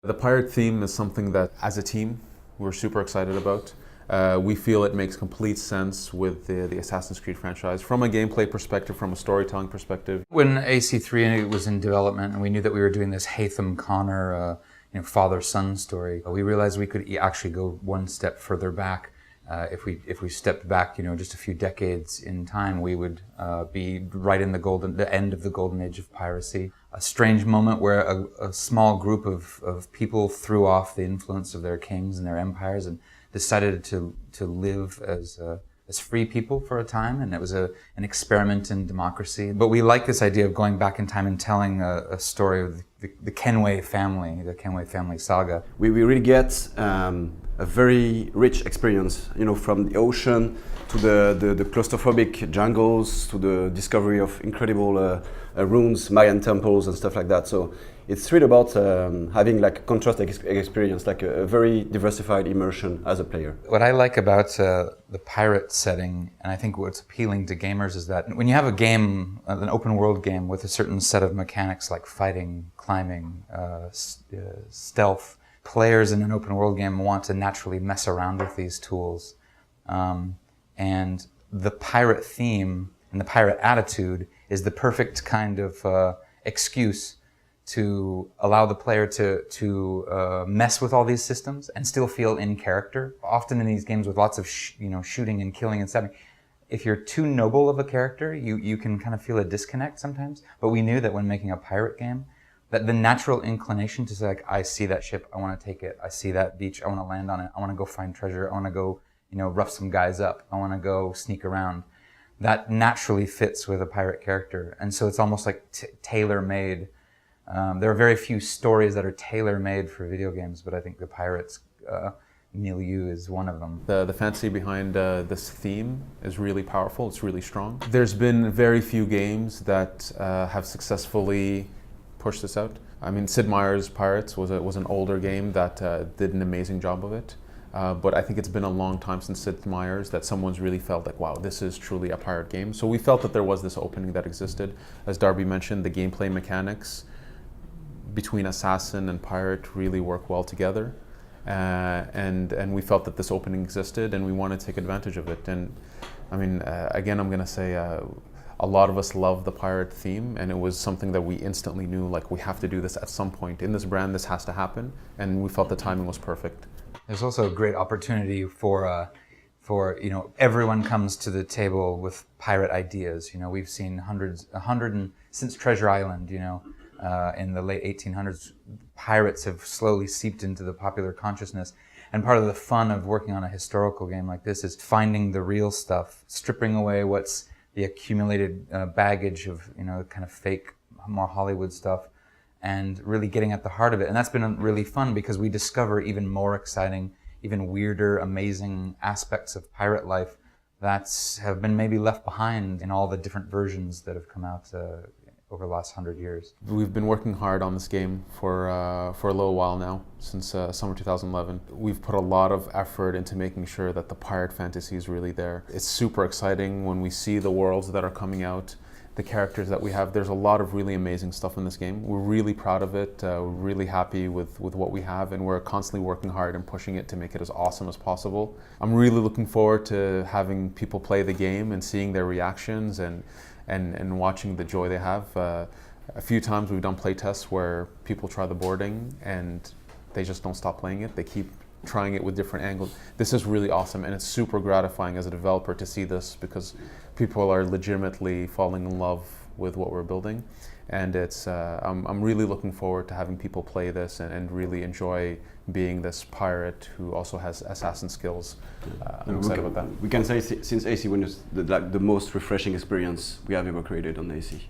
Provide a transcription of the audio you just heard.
The pirate theme is something that, as a team, we're super excited about. We feel it makes complete sense with the Assassin's Creed franchise from a gameplay perspective, from a storytelling perspective. When AC3 was in development and we knew that we were doing this Haytham Connor father-son story, we realized we could actually go one step further back. If we stepped back, just a few decades in time, we would be right in the end of the golden age of piracy. A strange moment where a small group of people threw off the influence of their kings and their empires and decided to live as free people for a time, and it was an experiment in democracy. But we like this idea of going back in time and telling a story of the Kenway family, the Kenway family saga. We really get a very rich experience, from the ocean to the claustrophobic jungles to the discovery of incredible ruins, Mayan temples and stuff like that. So it's really about having like a contrast experience, like a very diversified immersion as a player. What I like about the pirate setting, and I think what's appealing to gamers, is that when you have a game, an open world game with a certain set of mechanics like fighting, climbing, stealth, players in an open world game want to naturally mess around with these tools. And the pirate theme and the pirate attitude is the perfect kind of excuse to allow the player to mess with all these systems and still feel in character. Often in these games with lots of shooting and killing and stabbing, if you're too noble of a character, you can kind of feel a disconnect sometimes. But we knew that when making a pirate game, that the natural inclination to say, like, I see that ship, I want to take it. I see that beach, I want to land on it. I want to go find treasure. I want to go, rough some guys up. I want to go sneak around. That naturally fits with a pirate character. And so it's almost like tailor-made. There are very few stories that are tailor-made for video games, but I think the pirates milieu is one of them. The fantasy behind this theme is really powerful. It's really strong. There's been very few games that have successfully pushed this out. I mean, Sid Meier's Pirates was an older game that did an amazing job of it. But I think it's been a long time since Sid Meier's that someone's really felt like, wow, this is truly a pirate game. So we felt that there was this opening that existed. As Darby mentioned, the gameplay mechanics between assassin and pirate really work well together. And we felt that this opening existed and we want to take advantage of it. And I mean, again, I'm going to say, a lot of us love the pirate theme, and it was something that we instantly knew, like, we have to do this at some point. In this brand, this has to happen, and we felt the timing was perfect. There's also a great opportunity for everyone comes to the table with pirate ideas. We've seen since Treasure Island, in the late 1800s, pirates have slowly seeped into the popular consciousness. And part of the fun of working on a historical game like this is finding the real stuff, stripping away what's the accumulated baggage of, kind of fake, more Hollywood stuff, and really getting at the heart of it. And that's been really fun because we discover even more exciting, even weirder, amazing aspects of pirate life that have been maybe left behind in all the different versions that have come out over the last 100 years. We've been working hard on this game for a little while now, since summer 2011. We've put a lot of effort into making sure that the pirate fantasy is really there. It's super exciting when we see the worlds that are coming out, the characters that we have. There's a lot of really amazing stuff in this game. We're really proud of it. We're really happy with what we have, and we're constantly working hard and pushing it to make it as awesome as possible. I'm really looking forward to having people play the game and seeing their reactions and watching the joy they have. A few times we've done play tests where people try the boarding and they just don't stop playing it. They keep trying it with different angles. This is really awesome, and it's super gratifying as a developer to see this because people are legitimately falling in love with what we're building. And it's I'm really looking forward to having people play this and really enjoy being this pirate who also has assassin skills. I'm excited about that. We can say since AC1 is the most refreshing experience we have ever created on AC.